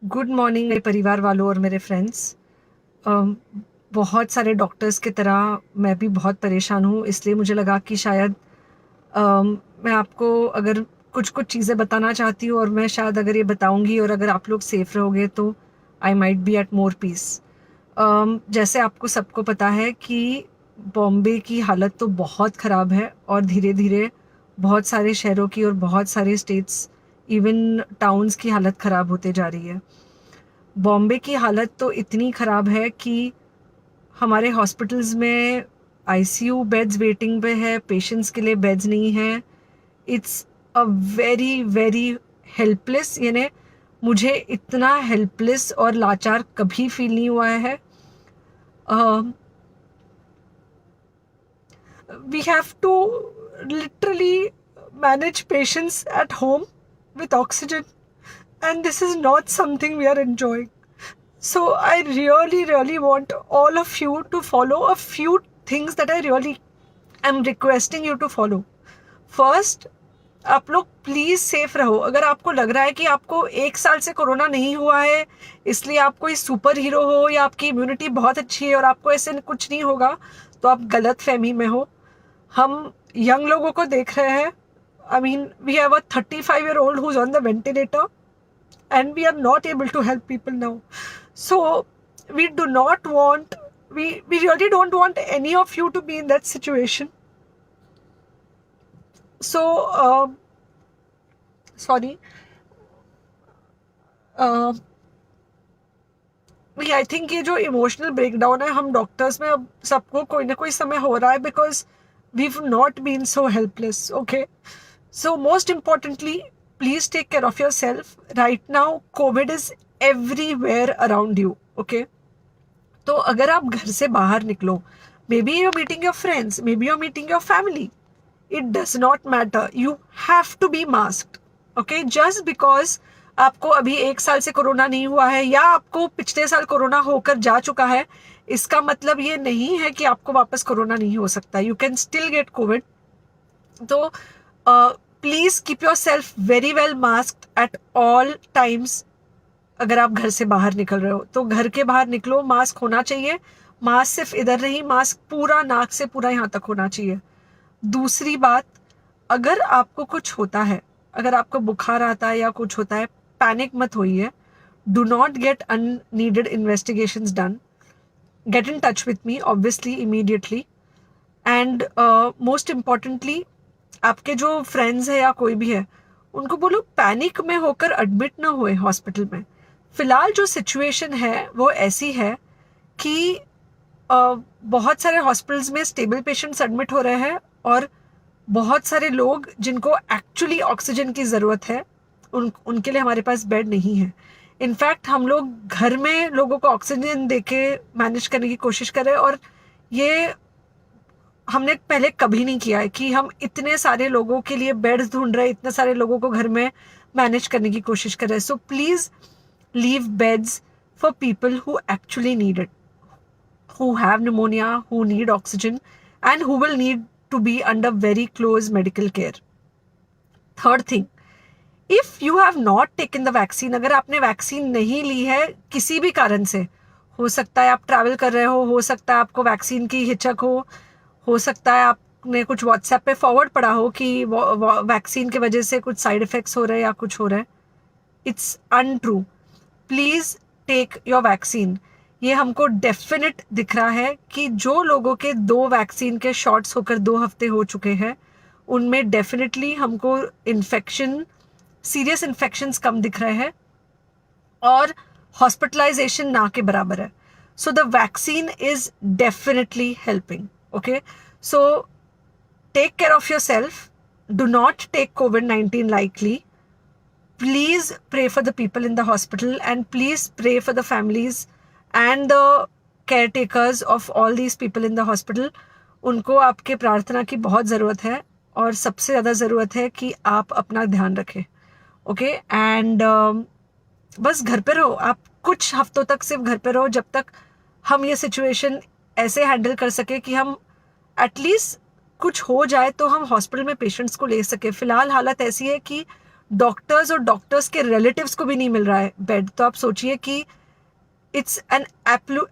Good morning मेरे परिवार वालों और मेरे फ्रेंड्स। बहुत सारे डॉक्टर्स की तरह मैं भी बहुत परेशान हूँ, इसलिए मुझे लगा कि शायद मैं आपको अगर कुछ कुछ चीज़ें बताना चाहती हूँ और मैं शायद अगर ये बताऊँगी और अगर आप लोग सेफ रहोगे तो I might be at more peace. जैसे आपको सबको पता है कि बॉम्बे की हालत तो बहुत ख़राब है और धीरे धीरे बहुत सारे शहरों की और बहुत सारे स्टेट्स, इवन टाउन्स की हालत ख़राब होते जा रही है। बॉम्बे की हालत तो इतनी ख़राब है कि हमारे हॉस्पिटल्स में आईसीयू बेड्स वेटिंग पे है, पेशेंट्स के लिए बेड्स नहीं है। It's a very very helpless, यानी मुझे इतना हेल्पलेस और लाचार कभी फील नहीं हुआ है। We have to literally manage patients at home with oxygen, and this is not something we are enjoying. So I really want all of you to follow a few things that I really am requesting you to follow. First, आप लोग please safe रहो। अगर आपको लग रहा है कि आपको 1 साल से कोरोना नहीं हुआ है इसलिए आप कोई सुपर हीरो हो या आपकी इम्यूनिटी बहुत अच्छी है और आपको ऐसे कुछ नहीं होगा, तो आप गलत फहमी में हो। हम यंग लोगों को देख रहे हैं। I mean we have a 35-year-old who's on the ventilator and we are not able to help people now. So we do not want, we really don't want any of you to be in that situation. So sorry, I think ये जो emotional breakdown है हम doctors में अब सबको कोई ना कोई समय हो रहा है, because we not been so helpless. Okay, so most importantly please take care of yourself. Right now COVID is everywhere around you. Okay, तो अगर आप घर से बाहर निकलो, maybe you're meeting your friends, maybe you're meeting your family, it does not matter, you have to be masked. Okay, just because आपको अभी 1 साल से कोरोना नहीं हुआ है या आपको पिछले साल कोरोना होकर जा चुका है, इसका मतलब ये नहीं है कि आपको वापस कोरोना नहीं हो सकता। You can still get covid. तो please keep yourself very well masked at all times. अगर आप घर से बाहर निकल रहे हो तो घर के बाहर निकलो, मास्क होना चाहिए। मास्क सिर्फ इधर नहीं, मास्क पूरा नाक से पूरा यहाँ तक होना चाहिए। दूसरी बात, अगर आपको कुछ होता है, अगर आपको बुखार आता है या कुछ होता है, पैनिक मत होइए। Do not get unneeded investigations done. Get in touch with me obviously immediately. And most importantly, आपके जो फ्रेंड्स है या कोई भी है उनको बोलो पैनिक में होकर एडमिट ना हुए हॉस्पिटल में। फिलहाल जो सिचुएशन है वो ऐसी है कि बहुत सारे हॉस्पिटल्स में स्टेबल पेशेंट्स एडमिट हो रहे हैं और बहुत सारे लोग जिनको एक्चुअली ऑक्सीजन की ज़रूरत है उनके लिए हमारे पास बेड नहीं है। इनफैक्ट हम लोग घर में लोगों को ऑक्सीजन देके मैनेज करने की कोशिश कर रहे हैं, और ये हमने पहले कभी नहीं किया है कि हम इतने सारे लोगों के लिए बेड्स ढूंढ रहे हैं, इतने सारे लोगों को घर में मैनेज करने की कोशिश कर रहे हैं। So please leave beds for people who actually need it, who have pneumonia, who need oxygen, and who will need to be under very close medical care. Third thing, if you have not taken the vaccine, अगर आपने vaccine नहीं ली है किसी भी कारण से, हो सकता है आप ट्रैवल कर रहे हो सकता है आपको वैक्सीन की हिचक हो सकता है आपने कुछ व्हाट्सएप पे फॉरवर्ड पढ़ा हो कि वैक्सीन की वजह से कुछ साइड इफेक्ट्स हो रहे हैं या कुछ हो रहा है। It's untrue. Please take your vaccine. ये हमको डेफिनेट दिख रहा है कि जो लोगों के 2 वैक्सीन के शॉट्स होकर 2 हफ्ते हो चुके हैं उनमें डेफिनेटली हमको इन्फेक्शन, सीरियस इन्फेक्शंस कम दिख रहे हैं और हॉस्पिटलाइजेशन ना के बराबर है। So the vaccine is definitely helping. Okay, so take care of yourself. Do not take COVID-19 lightly. Please pray for the people in the hospital and please pray for the families and the caretakers of all these people in the hospital. उनको आपके प्रार्थना की बहुत ज़रूरत है और सबसे ज़्यादा ज़रूरत है कि आप अपना ध्यान रखें। ओके, एंड बस घर पे रहो। आप कुछ हफ्तों तक सिर्फ घर पे रहो जब तक हम ये सिचुएशन ऐसे हैंडल कर सके कि हम एटलीस्ट कुछ हो जाए तो हम हॉस्पिटल में पेशेंट्स को ले सके। फ़िलहाल हालत ऐसी है कि डॉक्टर्स और डॉक्टर्स के रिलेटिव्स को भी नहीं मिल रहा है बेड, तो आप सोचिए कि it's an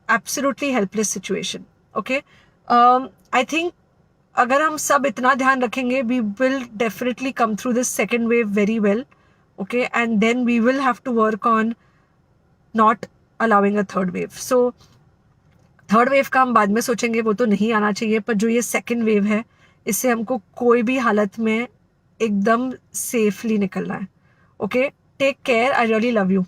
absolutely helpless situation. Okay, I think अगर हम सब इतना ध्यान रखेंगे, we will definitely come through this second wave very well. Okay, and then we will have to work on not allowing a third wave. So third wave का हम बाद में सोचेंगे, वो तो नहीं आना चाहिए, पर जो ये सेकेंड वेव है इससे हमको कोई भी हालत में एकदम सेफली निकलना है. Okay, take care, I really love you.